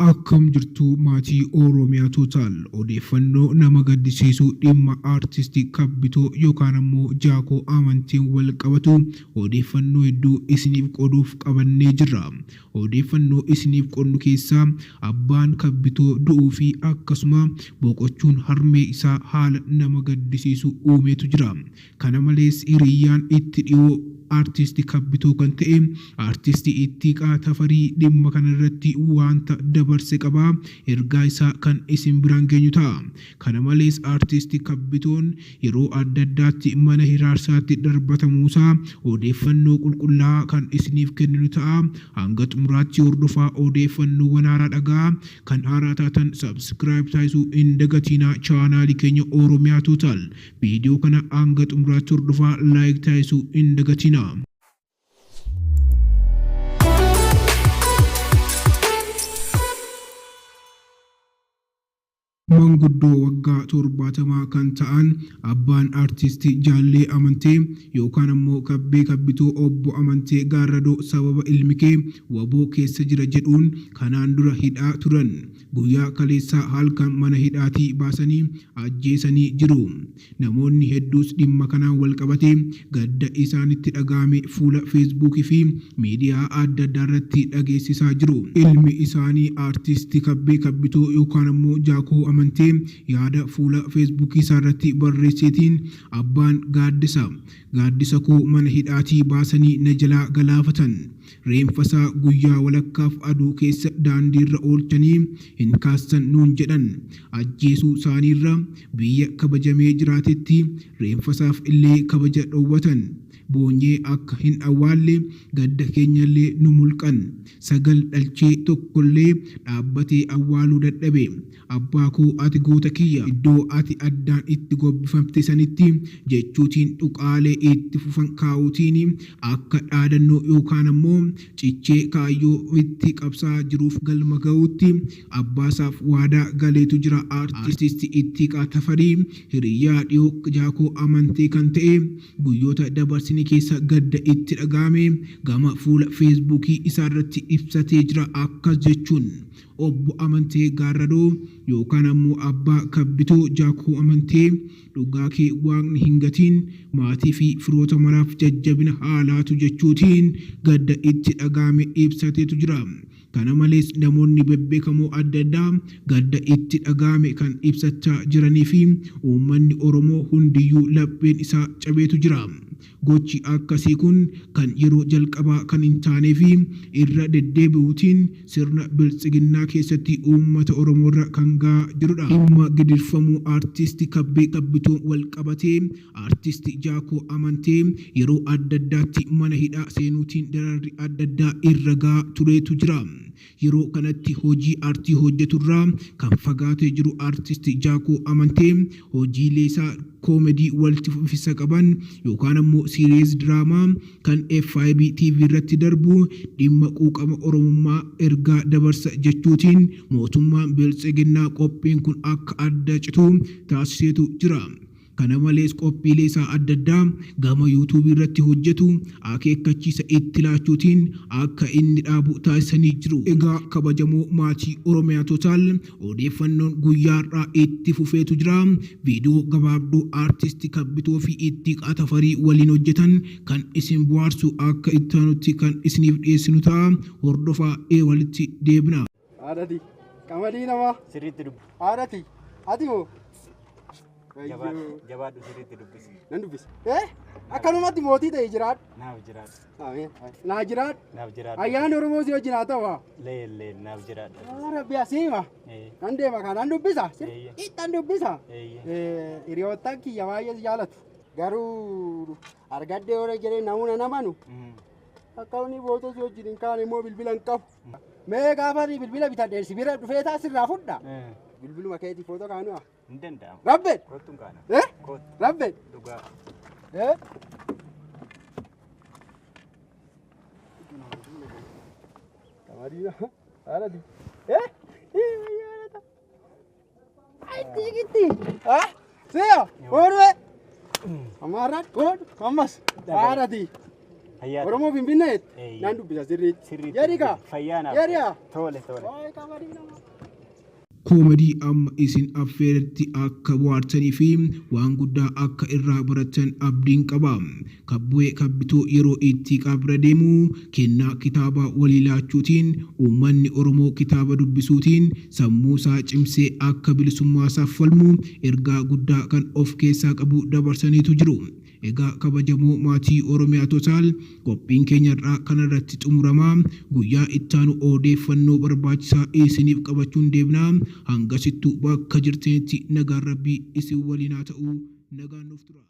Akkam jirtu maatii Oromiyaa total odeeffannoo nama gaddisiisu dhimma artistii Kabbitoo yookaan ammoo Jaakoo amantiin wal qabatu odeeffannoo hedduu isiniif qoduuf qabannee jirra. Odeeffannoo isiniif qonnu keessaa Abban Kabbitoo du'uu fi akkasuma boqochuun harmee isaa haala nama gaddisiisu uumetu jira. Kana malees hiriyyaan itti dhiyoo artistii Kabbitoo kan ta'e artistii Ittiqaa Tafarii dhimma kanarratti wanta dabarse qaba ergaa isaa kan isin biraan geenyu ta'a. Kana malees artistii Kabbitoon yeroo adda addaatti mana hiraarsaatti darbatamuusaa odeeffannoo qulqullaa'aa kan isiniif kenninu ta'a. Hanga xumuraatti hordofaa odeeffannoowwan haaraa dhagaa kan haaraa taatan subscribe taasisuu hin dagatinaa chaanaalii keenya Oromiyaa total. Viidiyoo kana hanga xumuraatti hordofaa like taasisuu hin dagatinaa. Manguddoo waggaa 70 kan ta'an Abban artistii jaallee amantee yookaan ammoo Kabbee Kabbitoo obbo amantee gaarradoo sababa ilmi kee waboo keessa jira jedhuun kanaan dura hidhaa turan. Guyyaa kaleessaa halkan mana hidhaatii baasanii ajjeesanii jiru. Namoonni hedduus dhimma kanaan wal qabatee gadda isaanitti dhagahame fuula Facebook fi miidiyaa adda addaa irratti dhageessisaa jiru. Ilmi isaanii artistii Kabbee Kabbitoo yookaan ammoo Jaakoo amantee yaada fuula Facebook isaarratti barreesseetiin Abban gaaddisa koo mana hidhaatii baasanii na jalaa galaafatan. Reenfasaa guyyaa walakkaaf aduu keessa daandiirra oolchanii hin kaassan nuun jedhan. Ajjeesuu isaaniirra biyya kabajamee jiraatetti reenfasaaf illee kabaja dhoowwatan. Boonyee akka hin awwaalle gadda keenyallee nu mulqan. Sagal dhalchee tokkollee dhaabbatee awwaaluu dadhabe. Abbaa koo ati goota kiyya iddoo ati addaan itti gobbifamte sanitti jechuutiin dhuqaalee itti fufan kaa'uutiin akka dhaadannoo yookaan ammoo cichee kaayyoo itti qabsaa jiruuf galma ga'uutti abbaasaaf waadaa galeetu jira. Artistii Ittiqaa Tafarii hiriyyaa dhiyoo Jaakoo amantee kan ta'e guyyoota dabarsine keessa gadda itti dhagahame gama fuula Facebook isaarratti ibsatee jira. Akkas jechuun obbo amantee gaarradoo yookaan ammoo abbaa Kabbitoo Jaakoo amantee dhugaa kee waaqni hin gatiin maatii fi firoota maraaf jajjabina haalaatu jechuutiin gadda itti dhagahame ibsateetu jira. Kana malees namoonni bebbeekamoo adda addaa gadda itti dhagahame kan ibsachaa jiranii fi uummanni Oromoo hundiyyuu lapheen isaa cabeetu jira. Gochi akkasii kun kan yeroo jalqabaa kan hin taanee fi irra deddeebi'uutiin sirna biltsiginnaa keessatti uummata Oromoo irra kan ga'aa jirudha. Dhimma gidirfamuu artistii Kabbee Kabbitoo wal qabatee artistii Jaakoo amantee yeroo adda addaatti mana hidhaa seenuutiin dararri adda addaa irra ga'aa tureetu jira. Yeroo kanatti hojii artii hojjeturraa kan fagaatee jiru artistii Jaakoo amantee hojiilee isaa koomedii walitti fufiinsa qaban yookaan ammoo series draamaa kan FIB TV irratti darbu dhimma quuqama Oromummaa ergaa dabarsa jechuutiin mootummaan biltsiginnaa qophiin kun akka adda citu taasiseetu jira. Kana malees qophiilee isaa adda addaa gama YouTube irratti hojjetu akeekkachiisa itti laachuutiin akka inni dhaabu taasisanii jiru. Egaa kabajamoo maatii Oromiyaa total odeeffannoon guyyaarraa itti fufeetu jira. Viidiyoo gabaabduu artistii Kabbitoo fi Ittiqaa Tafarii waliin hojjetan kan isin bohaarsu akka itti aanutti kan isiniif dhiyeessinu ta'a. Hordofaa walitti deebina. Haadhati qamadii namaa sirriitti dubbi. haadhati ati moo Jabaadhu sirriitti dubbisi. nan dubbisa. Akkanumatti mootii ta'e jiraadhu. Naaf jiraadhu. Naa jiraadhu. Naaf jiraadhu. Ayyaana Oromoo si wajjin haa ta'u. Lee naaf jiraadhu. Rabbi asiima. Nan deema kan nan dubbisa. Ittan dubbisa. Hiriyoottan kiyya baay'ee si jaalatu. Garuu argadde yoo jedhee namuna namanu. Akka inni bootoo si wajjin hin kaane immoo bilbila hin qabu. Mee gaafa bilbila bitadhee si bira dhufee taasirraa fudha. Bilbiluma keetii footoo kaanu haa. Hin danda'amu. Rabbe. Kottuun kaana. Rabbe. Dhugaa. Kamadina. Haadhati. Ay, tiki. Siya. Orwe. Amarrat god ammas arati. Oromo Finfinneet nan dubbisa sirriitti. Jedhiga. Fayyaanaaf. Jedhiga. Tole tole. Waay qamadii nama. Koomedii amma isin affeeretti akka bohaartanii fi waan guddaa akka irraa baratan abdiin qaba. Kabbee Kabbitoo yeroo Ittiqaa bira deemu kennaa kitaaba walii laachuutiin uummanni Oromoo kitaaba dubbisuutiin sammuu isaa cimsee akka bilisummaa isaaf falmu ergaa guddaa kan of keessaa qabu dabarsaniitu jiru. Egaa kabajamoo maatii Oromiyaa totaal qophiin keenyarraa kanarratti xumuramaa guyyaa ittaanu odeeffannoo barbaachisaa isiniif qabachuun deebnaa hangasittuu bakka jirtanitti nagaan Rabbii isin waliin haa ta'u nagaan nuuf tura.